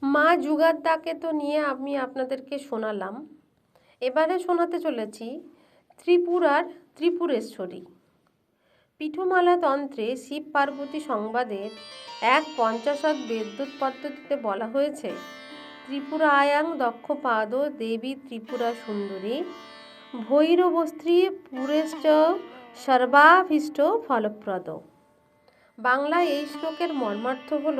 মা যুগাদ্দাকে তো নিয়ে আমি আপনাদেরকে শোনালাম। এবারে শোনাতে চলেছি ত্রিপুরার ত্রিপুরেশ্বরী। পীঠমালা তন্ত্রে শিব পার্বতী সংবাদের 1/50 বিদ্যুৎ পদ্ধতিতে বলা হয়েছে, ত্রিপুরায়াং দক্ষপাদ দেবী ত্রিপুরা সুন্দরী ভৈরবস্ত্রী পুরেশ্চ সর্বাভীষ্ট ফলপ্রদ। বাংলায় এই শ্লোকের মর্মার্থ হল,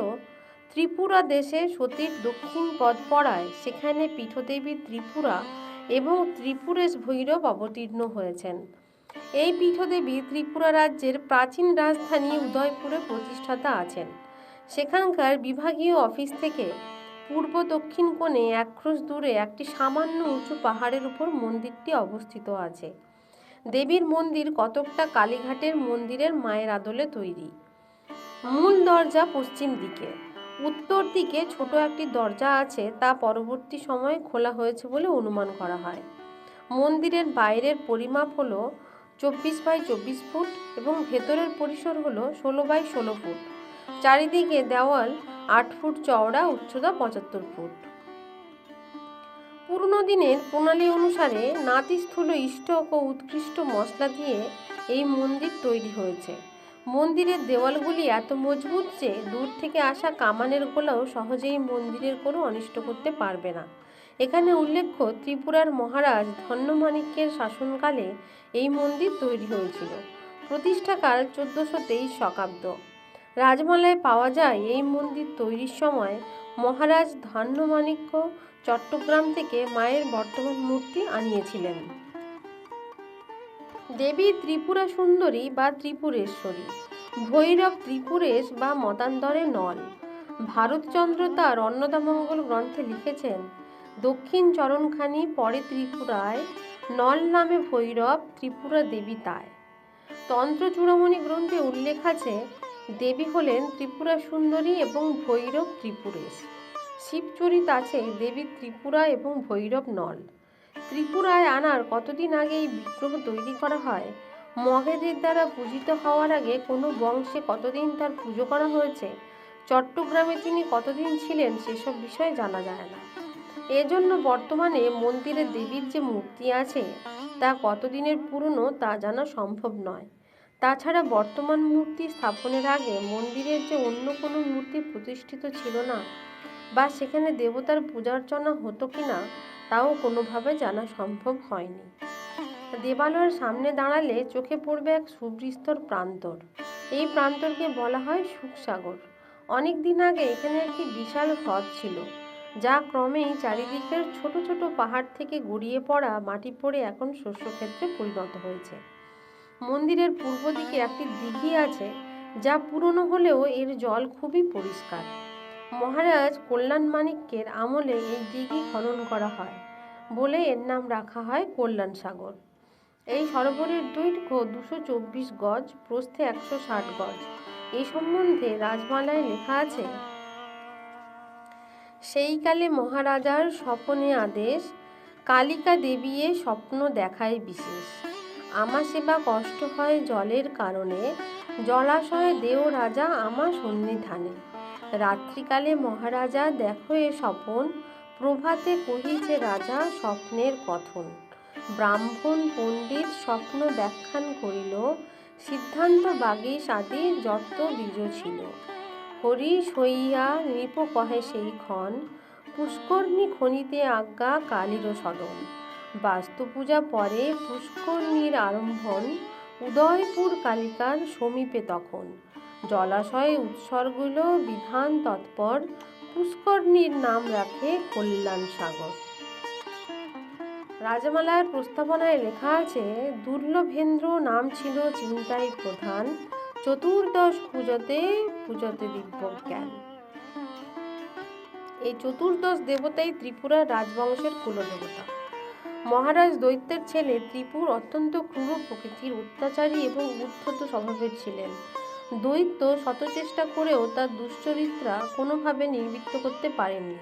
ত্রিপুরা দেশে সতীর দক্ষিণ পদ পড়ায় সেখানে পীঠদেবী ত্রিপুরা এবং ত্রিপুরেশ ভৈরব অবতীর্ণ হয়েছেন। এই পীঠদেবী ত্রিপুরা রাজ্যের প্রাচীন রাজধানী উদয়পুরে প্রতিষ্ঠাতা আছেন। সেখানকার বিভাগীয় অফিস থেকে পূর্ব দক্ষিণ কোণে 1 ক্রোশ দূরে একটি সামান্য উঁচু পাহাড়ের উপর মন্দিরটি অবস্থিত আছে। দেবীর মন্দির কতকটা কালীঘাটের মন্দিরের মায়ের আদলে তৈরি। মূল দরজা পশ্চিম দিকে, উত্তর দিকে ছোট একটি দরজা আছে, তা পরবর্তী সময়ে খোলা হয়েছে বলে অনুমান করা হয়। মন্দিরের বাইরের পরিমাপ হল 24x24 ফুট এবং ভেতরের পরিসর হল 16x16 ফুট। চারিদিকে দেওয়াল 8 ফুট চওড়া, উচ্চতা 75 ফুট। পুরনো দিনের প্রণালী অনুসারে নাতিস্থূল ইষ্টক ও উৎকৃষ্ট মশলা দিয়ে এই মন্দির তৈরি হয়েছে। মন্দিরের দেওয়ালগুলি এত মজবুত যে দূর থেকে আসা কামানের গোলাও সহজেই মন্দিরের কোনো অনিষ্ট করতে পারবে না। এখানে উল্লেখ্য, ত্রিপুরার মহারাজ ধন্যমাণিক্যের শাসনকালে এই মন্দির তৈরি হয়েছিল। প্রতিষ্ঠাকাল 1423 শকাব্দ। রাজমালায় পাওয়া যায় এই মন্দির তৈরির সময় মহারাজ ধন্যমাণিক্য চট্টগ্রাম থেকে মায়ের বর্তমান মূর্তি আনিয়েছিলেন। দেবী ত্রিপুরা সুন্দরী বা ত্রিপুরেশ্বরী, ভৈরব ত্রিপুরেশ বা মতান্তরে নল। ভারতচন্দ্র তার অন্নদামঙ্গল গ্রন্থে লিখেছেন, দক্ষিণ চরণখানি পরে ত্রিপুরায়, নল নামে ভৈরব, ত্রিপুরা দেবী তাই। তন্ত্র চূড়ামণি গ্রন্থে উল্লেখ আছে, দেবী হলেন ত্রিপুরা সুন্দরী এবং ভৈরব ত্রিপুরেশ। শিবচরিত আছে দেবী ত্রিপুরা এবং ভৈরব নল। ত্রিপুরায় আনার কতদিন আগে এই বিগ্রহ তৈরি করা হয়, মগেদের দ্বারা পূজিত হওয়ার আগে কোনো বংশে কতদিন তার পুজো করা হয়েছে, চট্টগ্রামে তিনি কতদিন ছিলেন, সেসব বিষয়ে জানা যায় না। এজন্য বর্তমানে মন্দিরে দেবীর যে মূর্তি আছে তা কতদিনের পুরনো তা জানা সম্ভব নয়। তাছাড়া বর্তমান মূর্তি স্থাপনের আগে মন্দিরের যে অন্য কোনো মূর্তি প্রতিষ্ঠিত ছিল না বা সেখানে দেবতার পূজার্চনা হতো কিনা তাও কোনোভাবে জানা সম্ভব হয়নি। দেবালয়ের সামনে দাঁড়ালে চোখে পড়বে এক সুবিস্তর প্রান্তর। এই প্রান্তরকে বলা হয় সুখসাগর। অনেক দিন আগে এখানে একটি বিশাল হ্রদ ছিল, যা ক্রমেই চারিদিকের ছোট ছোট পাহাড় থেকে গড়িয়ে পড়া মাটি পড়ে এখন শস্যক্ষেত্রে পরিণত হয়েছে। মন্দিরের পূর্ব দিকে একটি দিঘি আছে, যা পুরনো হলেও এর জল খুবই পরিষ্কার। মহারাজ কল্যাণমাণিক্যের আমলে এই দিঘি খনন করা হয় বলে এর নাম রাখা হয় কল্যাণ সাগর। এই সরোবরের দৈর্ঘ্য 224 গজ, প্রস্থে 160 গজ। এই সম্বন্ধে রাজমালায় লেখা আছে, সেইকালে মহারাজার স্বপনে আদেশ, কালিকা দেবীয়ে স্বপ্ন দেখায় বিশেষ। আমা সেবা কষ্ট হয় জলের কারণে, জলাশয়ে দেও রাজা আমা সন্নিধানে। রাত্রিকালে মহারাজা দেখো এ স্বপন, প্রভাতে কহিছে রাজা স্বপ্নের কথন। ব্রাহ্মণ পণ্ডিত স্বপ্ন ব্যাখ্যান করিল, সিদ্ধান্ত বাগীশ আদি যত বীজ ছিল। হরিশ হইয়া নৃপ কহে সেই ক্ষণ, পুষ্করণী খনিতে আজ্ঞা কালীর সদন। বাস্তু পূজা পরে পুষ্করণীর আরম্ভন, উদয়পুর কালিকার সমীপে তখন। জলাশয়ে উৎসর্গিল বিধান তৎপর, পুষ্করণীর নাম রাখে কল্যাণ সাগর। রাজমালার প্রস্তাবনায় লেখা আছে, দুর্লভেন্দ্র নাম ছিল চিন্তায় প্রধান, চতুর্দশ পূজতে পূজতে দিব্য জ্ঞান। এই চতুর্দশ দেবতাই ত্রিপুরার রাজবংশের কুলদেবতা। মহারাজ দৈত্যের ছেলে ত্রিপুর অত্যন্ত ক্রূর প্রকৃতির, অত্যাচারী এবং উদ্ধত স্বভাবের ছিলেন। দৈত্য শত চেষ্টা করেও তার দুশ্চরিত্রা কোনোভাবে নিবৃত্ত করতে পারেননি।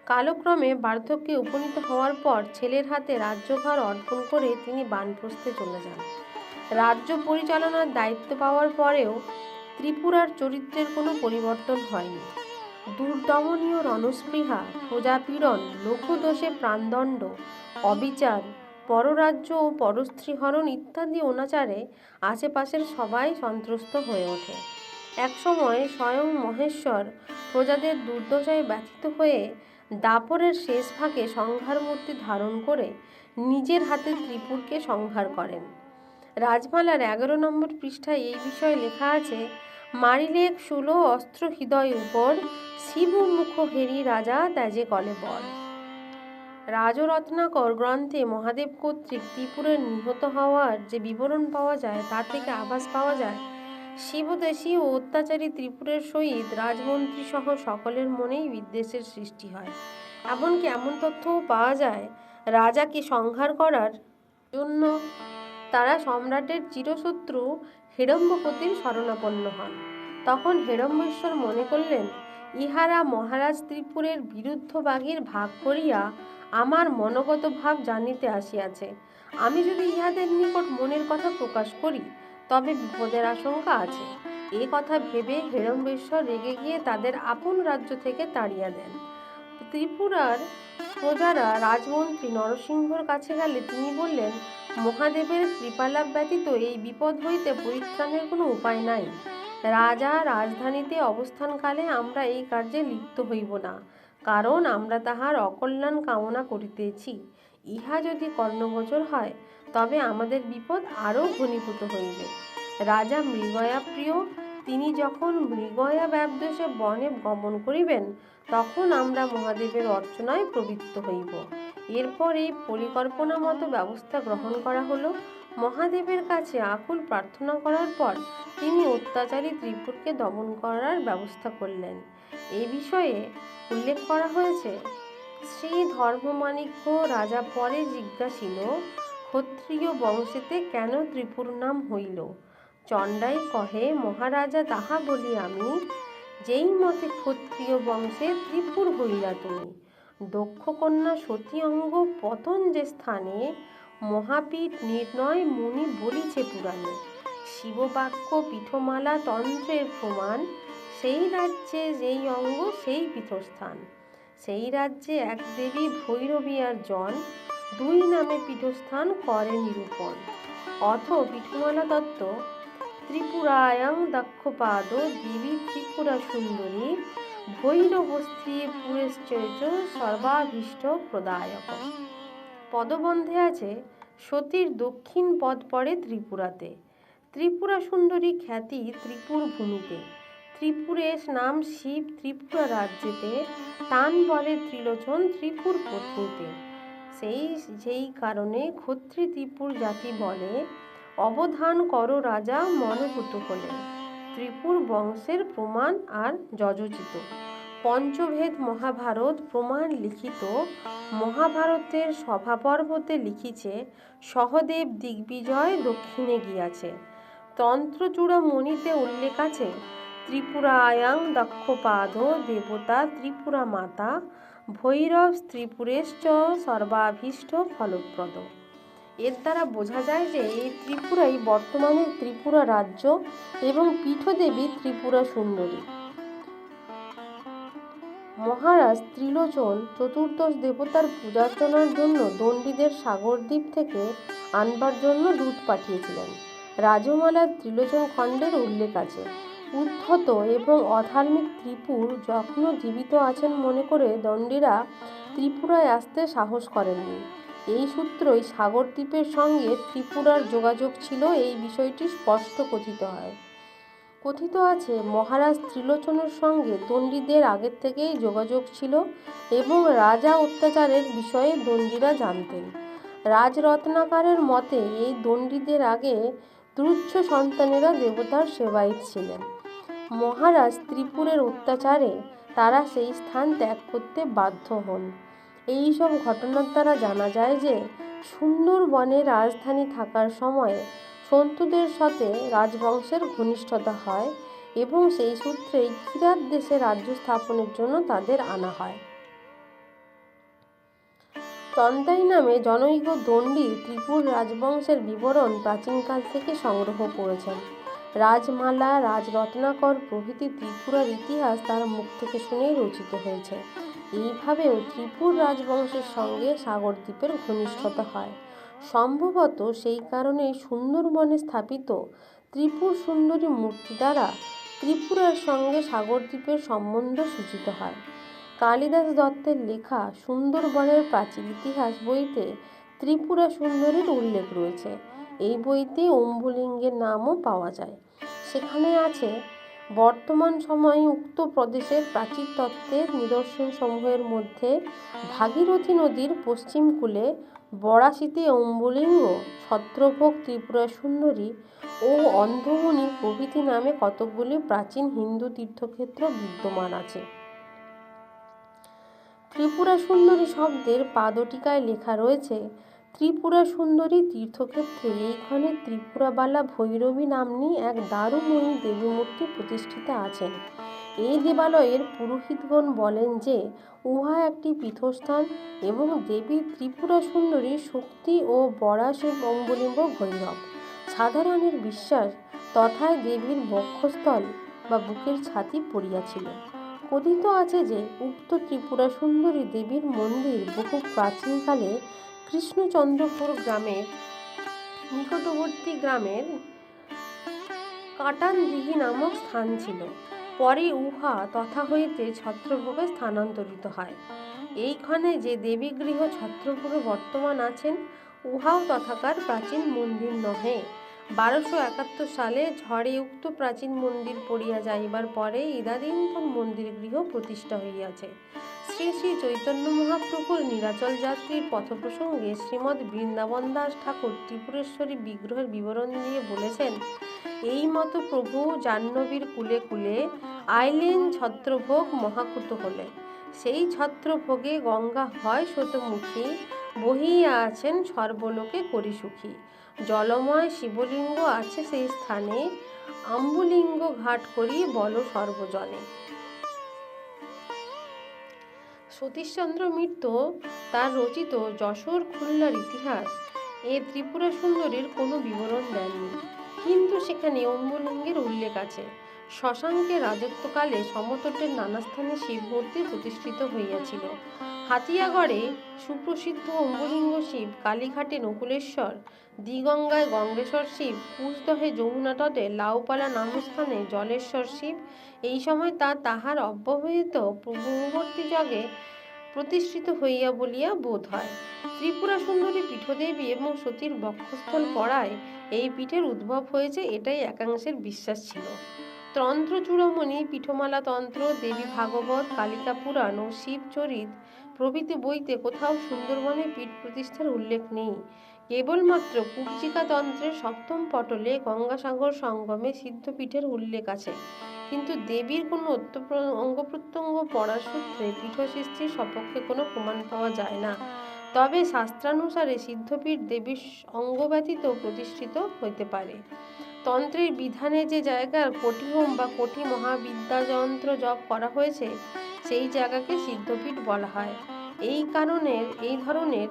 কালক্রমে বার্ধক্যে উপনীত হওয়ার পর ছেলের হাতে রাজ্যভার অর্পণ করে তিনি বানপ্রস্থে চলে যান। রাজ্য পরিচালনার দায়িত্ব পাওয়ার পরেও ত্রিপুরার চরিত্রের কোনো পরিবর্তন হয়নি। দুর্দমনীয় রণস্পৃহা, প্রজাপীড়ন, লঘুদোষে প্রাণদণ্ড, অবিচার, পররাজ্য ও পরস্ত্রীহরণ ইত্যাদি অনাচারে আশেপাশের সবাই সন্ত্রস্ত হয়ে ওঠে। একসময় স্বয়ং মহেশ্বর প্রজাদের দুর্দশায় ব্যথিত হয়ে দাপরের শেষ ভাগে সংহার মূর্তি ধারণ করে নিজের হাতে ত্রিপুরকে সংহার করেন। রাজমালার 11 নম্বর পৃষ্ঠায় এই বিষয়ে লেখা আছে, মারিলেক শুলো অস্ত্র হৃদয় উপর, শিব মুখ হেরি রাজা ত্যাজে কলেবর। রাজরত্নাকর গ্রন্থে মহাদেব কর্তৃক ত্রিপুরের নিহত হওয়ার যে বিবরণ পাওয়া যায় তা থেকে আভাস পাওয়া যায় শিবদেশী ও অত্যাচারী ত্রিপুরের সহিত রাজমন্ত্রী সহ সকলের মনেই বিদ্বেষের সৃষ্টি হয়। এমনকি এমন তথ্যও পাওয়া যায় রাজাকে সংহার করার জন্য তারা সম্রাটের চিরশত্রু হিড়ম্বপতির শরণাপন্ন হন। তখন হিড়ম্বেশ্বর মনে করলেন, ইহারা মহারাজ ত্রিপুরের বিরুদ্ধ বাগীর ভাগ করিয়া আমার মনোগত ভাব জানিতে আসিয়াছে। আমি যদি ইহাদের নিকট মনের কথা প্রকাশ করি তবে বিপদের আশঙ্কা আছে। এ কথা ভেবে হিড়ম্বেশ্বর রেগে গিয়ে তাদের আপন রাজ্য থেকে তাড়িয়া দেন। ত্রিপুরার প্রজারা রাজমন্ত্রী নরসিংহর কাছে গেলে তিনি বললেন, মহাদেবের কৃপালাভ ব্যতীত এই বিপদ হইতে পরিত্রাণের কোনো উপায় নাই। রাজা রাজধানীতে অবস্থানকালে আমরা এই কার্যে লিপ্ত হইব না, কারণ আমরা তাহার অকল্যাণ কামনা করিতেছি। ইহা যদি কর্ণগোচর হয় তবে আমাদের বিপদ আরও ঘনীভূত হইবে। রাজা মৃগয়া প্রিয়, তিনি যখন মৃগয়া ব্যাবদেশে বনে গমন করিবেন তখন আমরা মহাদেবের অর্চনায় প্রবৃত্ত হইব। এরপর এই পরিকল্পনা মতো ব্যবস্থা গ্রহণ করা হলো। মহাদেবের কাছে আকুল প্রার্থনা করার পর তিনি অত্যাচারী ত্রিপুরকে দমন করার ব্যবস্থা করলেন। এই বিষয়ে উল্লেখ করা হয়েছে, শ্রী ধর্মমাণিক্য রাজা পরে জিজ্ঞাসিল, ক্ষত্রিয় বংশেতে কেন ত্রিপুর নাম হইল? চণ্ডাই কহে, মহারাজা তাহা বলি আমি, যেই মতে ক্ষত্রিয় বংশে ত্রিপুর হইলা তুমি। দক্ষ কন্যা সতী অঙ্গ পতন যে স্থানে, মহাপীঠ নির্ণয় মুনি বলিছে পুরাণে। শিববাক্য পীঠমালা তন্ত্রের প্রমাণ, সেই রাজ্যে যেই অঙ্গ সেই পীঠস্থান। সেই রাজ্যে এক দেবী ভৈরবী আর জন, দুই নামে পীঠস্থান করে নিরূপণ। অথ পীঠমালা তত্ত্ব, ত্রিপুরায়াং দক্ষপাদ দেবী ত্রিপুরা সুন্দরী, ভৈরবস্ত্রী পুরেশ্চৈচ সর্বাভীষ্ট প্রদায়ক। পদবন্ধে আছে, সতীর দক্ষিণ পদ পড়ে ত্রিপুরাতে, ত্রিপুরা সুন্দরী খ্যাতি ত্রিপুর ভূমিতে, ত্রিপুরেশ নাম শিব ত্রিপুরা রাজ্যেতে, তান বলে ত্রিলোচন ত্রিপুর পত্নীতে। যেই কারণে ক্ষত্রি ত্রিপুর জাতি বলে, অবধান করো রাজা মনোভূত হলে। ত্রিপুর বংশের প্রমাণ আর যযোচিত। পঞ্চভেদ মহাভারত প্রমাণ লিখিত, মহাভারতের সভাপর্বতে লিখিছে, সহদেব দিগ্বিজয় দক্ষিণে গিয়াছে। তন্ত্রচূড়ামণিতে উল্লেখ আছে, ত্রিপুরায়াং দক্ষপাদ দেবতা ত্রিপুরা মাতা, ভৈরব ত্রিপুরেশ্চ সর্বাভীষ্ট ফলপ্রদ। এর দ্বারা বোঝা যায় যে এই ত্রিপুরাই বর্তমানের ত্রিপুরা রাজ্য এবং পীঠদেবী ত্রিপুরা সুন্দরী। মহারাজ ত্রিলোচন চতুর্দশ দেবতার পূজার্চনার জন্য দণ্ডিদের সাগরদ্বীপ থেকে আনবার জন্য দূত পাঠিয়েছিলেন। রাজমালার ত্রিলোচন খণ্ডের উল্লেখ আছে। উদ্ধত এবং অধার্মিক ত্রিপুর যখনও জীবিত আছেন মনে করে দণ্ডিরা ত্রিপুরায় আসতে সাহস করেননি। এই সূত্রই সাগরদ্বীপের সঙ্গে ত্রিপুরার যোগাযোগ ছিল, এই বিষয়টি স্পষ্ট কথিত হয়। কথিত আছে, মহারাজ ত্রিলোচনের সঙ্গে দণ্ডিদের আগের থেকেই যোগাযোগ ছিল এবং রাজা অত্যাচারের বিষয়ে দণ্ডিরা জানতেন। রাজরত্নাকারের মতে এই দণ্ডিদের আগে তুচ্ছ সন্তানেরা দেবতার সেবায়িত ছিলেন। মহারাজ ত্রিপুরের অত্যাচারে তারা সেই স্থান ত্যাগ করতে বাধ্য হন। এই সব ঘটনার দ্বারা জানা যায় যে সুন্দরবনে রাজধানী থাকার সময়ে সন্তুদের সাথে রাজবংশের ঘনিষ্ঠতা হয় এবং সেই সূত্রেই কিরাত দেশে রাজ্য স্থাপনের জন্য তাদের আনা হয়। চন্দাই নামে জনৈক দণ্ডী ত্রিপুর রাজবংশের বিবরণ প্রাচীনকাল থেকে সংগ্রহ করেছেন। রাজমালা, রাজরত্নাকর প্রভৃতি ত্রিপুরার ইতিহাস তার মুখ থেকে শুনেই রচিত হয়েছে। এইভাবেও ত্রিপুর রাজবংশের সঙ্গে সাগরদ্বীপের ঘনিষ্ঠতা হয়। সম্ভবত সেই কারণেই সুন্দরবনে স্থাপিত ত্রিপুর সুন্দরী মূর্তি দ্বারা ত্রিপুরার সঙ্গে সাগরদ্বীপের সম্বন্ধ সূচিত হয়। কালিদাস দত্তের লেখা সুন্দরবনের প্রাচীন ইতিহাস বইতে ত্রিপুরা সুন্দরীর উল্লেখ রয়েছে। এই বইতে অম্বুলিঙ্গের নামও পাওয়া যায়। সেখানে আছে বর্তমান সময়ে উক্ত প্রদেশের প্রাচীরতত্ত্বের নিদর্শনসমূহের মধ্যে ভাগীরথী নদীর পশ্চিম কূলে বরাশীতে অম্বুলিঙ্গ, ছত্রভোগ ত্রিপুরা সুন্দরী ও অন্ধমুনি প্রভৃতি নামে কতকগুলি প্রাচীন হিন্দু তীর্থক্ষেত্র বিদ্যমান আছে। ত্রিপুরা সুন্দরী শব্দের পাদটীকায় লেখা রয়েছে, ত্রিপুরা সুন্দরী তীর্থক্ষেত্রে এইখানে ত্রিপুরাবালা ভৈরবী নাম্নী এক দারুময়ী দেবী মূর্তি প্রতিষ্ঠিতা আছেন। এই দেবালয়ের পুরোহিতগণ বলেন যে উহা একটি পীঠস্থান এবং দেবী ত্রিপুরা সুন্দরী শক্তি ও বরাশীর অম্বুলিঙ্গ ভৈরব। সাধারণের বিশ্বাস তথায় দেবীর বক্ষস্থল বা বুকের ছাতি পড়িয়াছিল। কথিত আছে যে উক্ত ত্রিপুরা সুন্দরী দেবীর মন্দির বহু প্রাচীনকালে কৃষ্ণচন্দ্রপুর গ্রামের নিকটবর্তী গ্রামের কাটানদিঘি নামক স্থান ছিল। পরে উহা তথা হইতে ছত্রভোগে স্থানান্তরিত হয়। এইখানে যে দেবীগৃহ ছত্রভোগে বর্তমান আছেন, উহাও তথাকার প্রাচীন মন্দির নহে। 1271 সালে ঝড়ে উক্ত প্রাচীন মন্দির পড়িয়া যাইবার পরে ইদানীন্তন মন্দির গৃহ প্রতিষ্ঠা হইয়াছে। শ্রী শ্রী চৈতন্য মহাপ্রভুর নীলাচল যাত্রীর পথ প্রসঙ্গে শ্রীমৎ বৃন্দাবন দাস ঠাকুর ত্রিপুরেশ্বরী বিগ্রহের বিবরণ দিয়ে বলেছেন, এই মতো প্রভু জাহ্নবীর কুলে কুলে আইলেন ছত্রভোগ মহাকুত হলে। সেই ছত্রভোগে গঙ্গা হয় শতমুখী, বহিয়া আছেন সর্বলোকে করি সুখী। জলময় শিবলিঙ্গ আছে সেই স্থানে, আম্বুলিঙ্গ ঘাট করি বল সর্বজনে। সতীশচন্দ্র মিত্র তার রচিত যশোর খুলনার ইতিহাস এ ত্রিপুরা সুন্দরীর কোনো বিবরণ দেননি, কিন্তু সেখানে অম্বুলিঙ্গের উল্লেখ আছে। শশাঙ্কের রাজত্বকালে সমতটের নানা স্থানে শিব মূর্তি প্রতিষ্ঠিত হইয়াছিল। হাতিয়াগড়ে সুপ্রসিদ্ধ অম্বুলিঙ্গ শিব, কালীঘাটে নকুলেশ্বর, দিগঙ্গায় গঙ্গেশ্বর শিব, কুশদহে যমুনা তটে লাউপালা নামস্থানে জলেশ্বর শিব এই সময় তাহার অব্যবহিত পূর্ববর্তী যজ্ঞে প্রতিষ্ঠিত হইয়া বলিয়া বোধ হয়। ত্রিপুরা সুন্দরী পীঠদেবী এবং সতীর বক্ষস্থল পড়ায় এই পীঠের উদ্ভব হয়েছে, এটাই একাংশের বিশ্বাস ছিল। তন্ত্র চূড়ামণি, পীঠমালা তন্ত্র, দেবী ভাগবত, কালিকা পুরাণ ও শিবচরিত প্রভৃতি বইতে কোথাও সুন্দরবনে পীঠ প্রতিষ্ঠার উল্লেখ নেই। কেবলমাত্র কুব্জিকা তন্ত্রের সপ্তম পটলে গঙ্গাসাগর সঙ্গমে সিদ্ধপীঠের উল্লেখ আছে, কিন্তু দেবীর কোনো অঙ্গ প্রত্যঙ্গ পড়ার সূত্রে পীঠ সৃষ্টির সপক্ষে কোনো প্রমাণ পাওয়া যায় না। তবে শাস্ত্রানুসারে সিদ্ধপীঠ দেবীর অঙ্গ ব্যতীত প্রতিষ্ঠিত হইতে পারে। তন্ত্রের বিধানে যে জায়গার কোটিহোম বা কোটি মহাবিদ্যাযন্ত্র জপ করা হয়েছে সেই জায়গাকে সিদ্ধপীঠ বলা হয়। এই ধরনের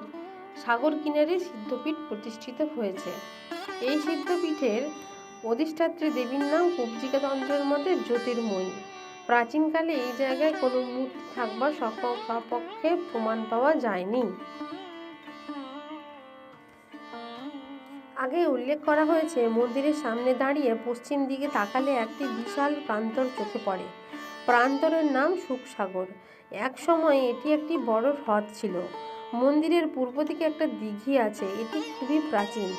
সাগর কিনারে সিদ্ধপীঠ প্রতিষ্ঠিত হয়েছে। এই সিদ্ধপীঠের অধিষ্ঠাত্রী দেবীর নাম কুব্জিকা তন্ত্রের মতে জ্যোতির্ময়ী। প্রাচীনকালে এই জায়গায় কোনো মূর্তি থাকবার সপক্ষে প্রমাণ পাওয়া যায়নি। আগে উল্লেখ করা হয়েছে, মন্দিরের সামনে দাঁড়িয়ে পশ্চিম দিকে তাকালে একটি বিশাল প্রান্তর চোখে পড়ে। প্রান্তরের নাম সুখসাগর। এক সময় এটি একটি বড় হ্রদ ছিল। মন্দিরের পূর্ব দিকে একটা দিঘি আছে, এটি খুবই প্রাচীন।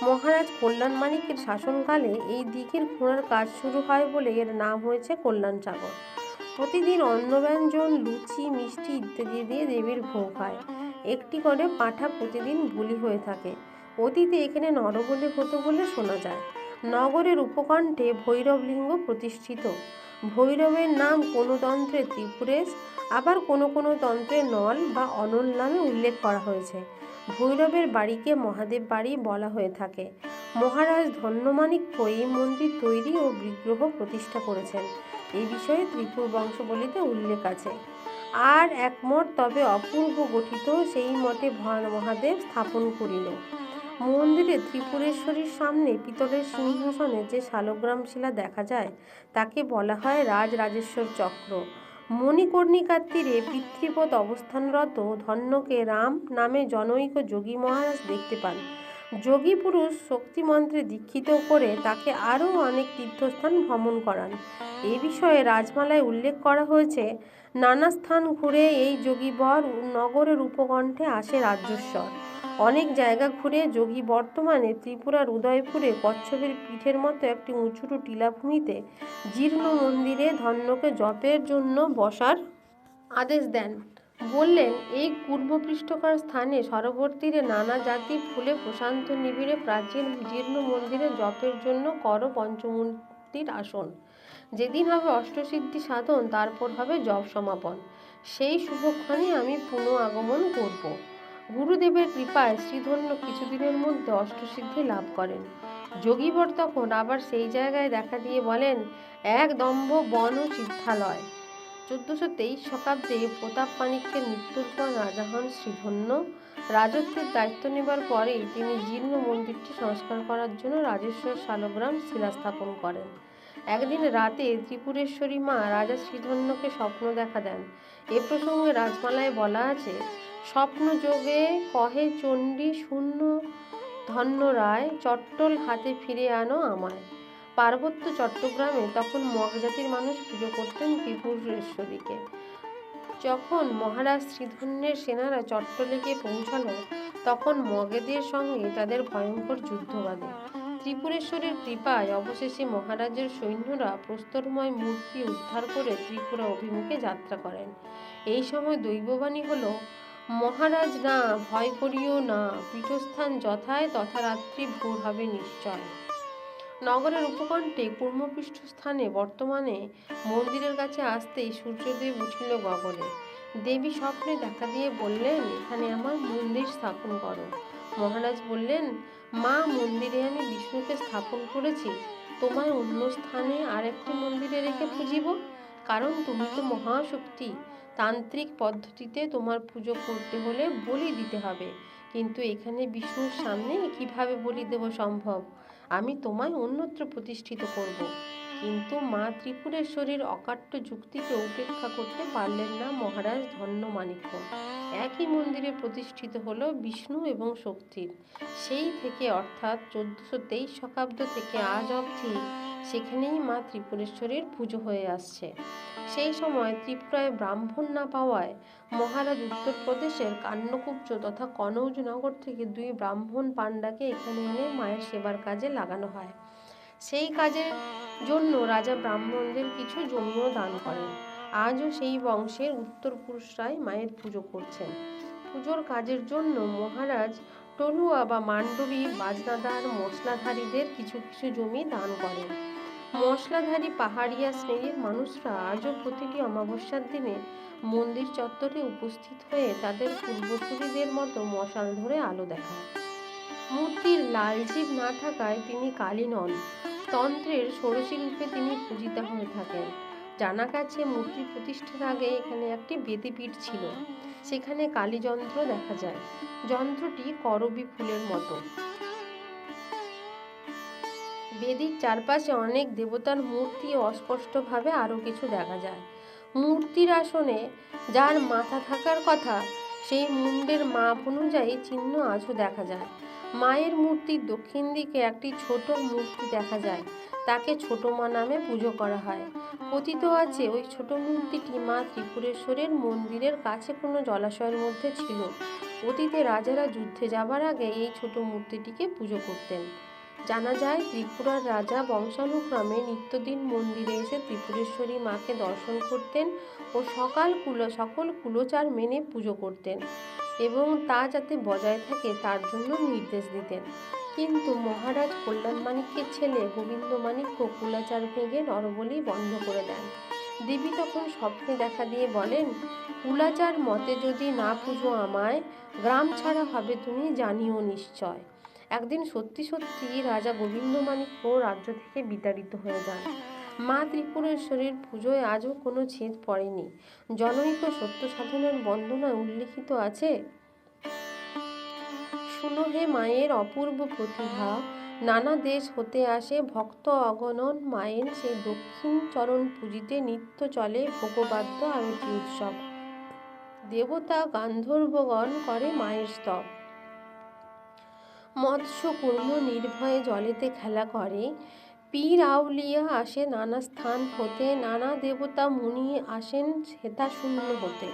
মহারাজ কল্যাণ মাণিক্যের শাসনকালে এই দিঘির খোঁড়ার কাজ শুরু হয় বলে এর নাম হয়েছে কল্যাণ সাগর। প্রতিদিন অন্নব্যঞ্জন, লুচি, মিষ্টি ইত্যাদি দিয়ে দেবীর ভোগ হয়। একটি করে পাঁঠা প্রতিদিন বলি হয়ে থাকে। অতীতে এখানে নরবলি হতো বলে শোনা যায়। নগরের উপকণ্ঠে ভৈরবলিঙ্গ প্রতিষ্ঠিত। ভৈরবের নাম কোনো তন্ত্রে ত্রিপুরেশ, আবার কোনো কোনো তন্ত্রে নল বা অনল নামে উল্লেখ করা হয়েছে। ভৈরবের বাড়িকে মহাদেব বাড়ি বলা হয়ে থাকে। মহারাজ ধন্যমাণিক্য এই মন্দির তৈরি ও বিগ্রহ প্রতিষ্ঠা করেছেন, এই বিষয়ে ত্রিপুর বংশাবলিতে উল্লেখ আছে। আর এক মঠ তবে অপূর্ব গঠিত, সেই মঠে মহাদেব স্থাপন করিল। মন্দিরে ত্রিপুরেশ্বরীর সামনে পিতলের সিংহাসনে যে শালগ্রাম শিলা দেখা যায় তাকে বলা হয় রাজরাজেশ্বর চক্র। মণিকর্ণিকার তীরে পিতৃপদ অবস্থানরত ধন্যকে রাম নামে জনৈক যোগী মহারাজ দেখতে পান। যোগী পুরুষ শক্তিমন্ত্রে দীক্ষিত করে তাকে আরও অনেক তীর্থস্থান ভ্রমণ করান। এই বিষয়ে রাজমালায় উল্লেখ করা হয়েছে, নানা স্থান ঘুরে এই যোগীবর নগরের উপকণ্ঠে আসে রাজ্যস্বর। অনেক জায়গা ঘুরে যোগী বর্তমানে ত্রিপুরার উদয়পুরে কচ্ছপের পিঠের মতো একটি উঁচুটু টিলাভূমিতে জীর্ণ মন্দিরে ধন্যকে জপের জন্য বসার আদেশ দেন। বললেন, এই পূর্বপৃষ্ঠকার স্থানে সরোবর তীরে নানা জাতি ফুলে প্রশান্ত নিবিড়ে প্রাচীন জীর্ণ মন্দিরে জপের জন্য কর পঞ্চমূর্তির আসন। যেদিন হবে অষ্টসিদ্ধি সাধন, তারপর হবে জপ সমাপন। সেই শুভক্ষণে আমি পুনঃ আগমন করব। গুরুদেবের কৃপায় শ্রীধন্য কিছুদিনের মধ্যে অষ্টসিদ্ধি লাভ করেন। যোগীবর তখন আবার সেই জায়গায় দেখা দিয়ে বলেন, এক দম্ভ বন সিদ্ধালয়। 1423 শতাব্দে প্রতাপ মাণিক্যের মৃত্যুর পর রাজা হন শ্রীধন্য। রাজত্বের দায়িত্ব নেবার পরেই তিনি জীর্ণ মন্দিরটি সংস্কার করার জন্য রাজেশ্বর শালগ্রাম শিলা স্থাপন করেন। একদিন রাতে ত্রিপুরেশ্বরী মা রাজা শ্রীধন্যকে স্বপ্ন দেখা দেন। এ প্রসঙ্গে রাজমালায় বলা আছে, স্বপ্ন যোগে কহে চণ্ডী শূন্য ধন্য রায়, চট্টল হাতে ফিরে আনো আমায়। পার্বত্য চট্টগ্রামে তখন মগ জাতির মানুষ পুজো করতেন ত্রিপুরেশ্বরীকে। যখন মহারাজ শ্রীধন্যের সেনারা চট্টলে গিয়ে পৌঁছালো, তখন মগেদের সঙ্গে তাদের ভয়ঙ্কর যুদ্ধ বাধে। ত্রিপুরেশ্বরের কৃপায় অবশেষে মহারাজের সৈন্যরা প্রস্তরময় মূর্তি উদ্ধার করে ত্রিপুরা অভিমুখে যাত্রা করেন। এই সময় দৈববাণী হলো, মহারাজ না, ভয় করিও না, পীঠস্থান যথায় তথা রাত্রি ভোর হবে নিশ্চয়। নগরের উপকণ্ঠে কুর্মপৃষ্ঠ স্থানে বর্তমানে মন্দিরের কাছে আসতেই সূর্যদেব উঠিল গগনে। দেবী স্বপ্নে দেখা দিয়ে বললেন, এখানে আমার মন্দির স্থাপন করো। মহারাজ বললেন, মা, মন্দিরে আমি বিষ্ণুকে স্থাপন করেছি, তোমায় অন্য স্থানে আরেকটি মন্দিরে রেখে পুজিব? কারণ তুমি তো মহাশক্তি। তান্ত্রিক পদ্ধতিতে তোমার পুজো করতে হলে বলি দিতে হবে, কিন্তু এখানে বিষ্ণুর সামনে কিভাবে বলি দেব সম্ভব? আমি তোমায় অন্যত্র প্রতিষ্ঠিত করব। কিন্তু মা ত্রিপুরেশ্বরীর অকাট্য যুক্তিকে উপেক্ষা করতে পারলেন না মহারাজ ধন্য মাণিক্য। একই মন্দিরে প্রতিষ্ঠিত হলো বিষ্ণু এবং শক্তির। সেই থেকে অর্থাৎ 1423 শতাব্দ থেকে আজ অবধি সেখানেই মা ত্রিপুরেশ্বরীর পুজো হয়ে আসছে। সেই সময় ত্রিপুরায় ব্রাহ্মণ না পাওয়ায় মহারাজ উত্তরপ্রদেশের কান্যকুব্জ তথা কনৌজ নগর থেকে 2 ব্রাহ্মণ পাণ্ডাকে এখানে এনে মায়ের সেবার কাজে লাগানো হয়। সেই কাজের জন্য রাজা ব্রাহ্মণদের কিছু জমিও দান করেন। আজও সেই বংশের উত্তরপুরুষরাই মায়ের পুজো করছেন। পুজোর কাজের জন্য মহারাজ টলুয়া বা মান্ডবী বাজনাদার মশলাধারীদের কিছু কিছু জমি দান করেন। মশলাধারী পাহাড়িয়া শ্রেণীর মানুষরা আজও প্রতিটি অমাবস্যার দিনে মন্দির চত্বরে উপস্থিত হয়ে তাদের পূর্বসূরীদের মতো মশাল ধরে আলো দেখায়। মূর্তির লাল জিভ না থাকায় তিনি কালী নন। তন্ত্রের ষোড়শী রূপে তিনি পূজিতা হয়ে থাকেন। জানা গেছে মূর্তি প্রতিষ্ঠার আগে এখানে একটি বেদীপীঠ ছিল। সেখানে কালী যন্ত্র দেখা যায়। যন্ত্রটি করবী ফুলের মতো। বেদির চারপাশে অনেক দেবতার মূর্তি ও অস্পষ্টভাবে আরও কিছু দেখা যায়। মূর্তির আসনে যার মাথা থাকার কথা, সেই মুন্ডের মাপ অনুযায়ী চিহ্ন আজও দেখা যায়। মায়ের মূর্তির দক্ষিণ দিকে একটি ছোট মূর্তি দেখা যায়, তাকে ছোট মা নামে পুজো করা হয়। কথিত আছে ওই ছোট মূর্তিটি মা ত্রিপুরেশ্বরের মন্দিরের কাছে কোনো জলাশয়ের মধ্যে ছিল। অতীতে রাজারা যুদ্ধে যাবার আগে এই ছোট মূর্তিটিকে পুজো করতেন। জানা যায় ত্রিপুরার রাজা বংশানুক্রমে নিত্যদিন মন্দিরে এসে ত্রিপুরেশ্বরী মাকে দর্শন করতেন ও সকল কুলোচার মেনে পুজো করতেন এবং তা যাতে বজায় থাকে তার জন্য নির্দেশ দিতেন। কিন্তু মহারাজ কল্যাণ মাণিক্যের ছেলে গোবিন্দ মাণিক্য কুলাচার ভেঙে নরবলি বন্ধ করে দেন। দেবী তখন স্বপ্নে দেখা দিয়ে বলেন, কুলাচার মতে যদি না পুজো আমায়, গ্রাম ছাড়া হবে তুমি জানিও নিশ্চয়। একদিন সত্যি সত্যি রাজা গোবিন্দ মাণিক্য রাজ্য থেকে বিতাড়িত হয়ে যান। মা ত্রিপুরেশ্বরীর পুজোয় আজও কোনো ছেদ পড়েনি। জনৈক সত্য সাধনের বন্দনায় উল্লিখিত আছে, শুনো হে মায়ের অপূর্ব প্রতিভা, নানা দেশ হতে আসে ভক্ত অগণন, মায়ের সেই দক্ষিণ চরণ পুজিতে নিত্য চলে ভোগবাদ্য আরতি উৎসব। দেবতা গান্ধর্বগণ করে মায়ের স্তব, মৎস্য কুর্ম নির্ভয়ে জলেতে খেলা করে, পীর আউলিয়া আসে নানা স্থান হতে, নানা দেবতা মুনি আসেন শ্বেতা শূন্য হতে।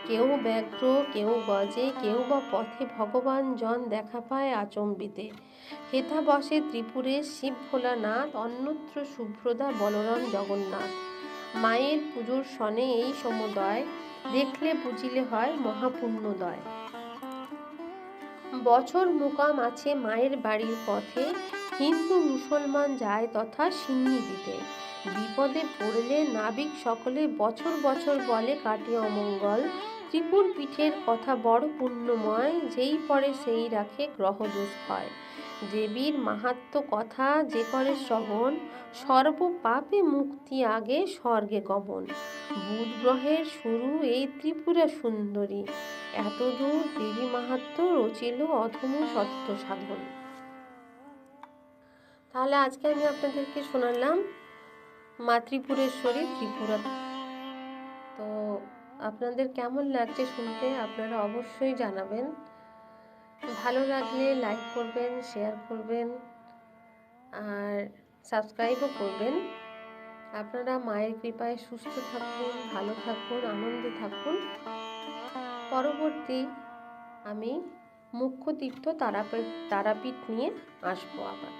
কেউ ব্যগ্র, কেউ গজে, কেউ বা পথে ভগবান জন দেখা পায় আচম্বিতে। হেথা বসে ত্রিপুরের শিব ভোলানাথ, অন্যত্র শুভ্রদা বলরাম জগন্নাথ। মায়ের পুজোর সনে এই সমুদয়, দেখলে বুঝিলে হয় মহাপুণ্যদয়। বছর মুকাম আছে মায়ের বাড়ির পথে, হিন্দু মুসলমান যায় তথা সিন্নি দিতে। বিপদে পড়লে নাবিক সকলে বছর বছর বলে কাটে অমঙ্গল। ত্রিপুর পীঠের কথা বড় পুণ্যময়, যেই পড়ে সেই রাখে গ্রহদোষ ক্ষয়। দেবীর মাহাত্ম্য কথা যে করে শ্রবণ, সর্ব পাপে মুক্তি আগে স্বর্গে গমন। বুধ গ্রহের শুরু এই ত্রিপুরা সুন্দরী, এতদূর দেবী মাহাত্ম্য রচিল অধম সত্য সাধন। তাহলে আজকে আমি আপনাদেরকে শোনালাম মা ত্রিপুরেশ্বরী ত্রিপুরা। তো আপনাদের কেমন লাগছে শুনতে আপনারা অবশ্যই জানাবেন। ভালো লাগলে লাইক করবেন, শেয়ার করবেন আর সাবস্ক্রাইবও করবেন। আপনারা মায়ের কৃপায় সুস্থ থাকুন, ভালো থাকুন, আনন্দে থাকুন। পরবর্তী আমি মুখ্য তীর্থ তারাপীঠ নিয়ে আসবো আবার।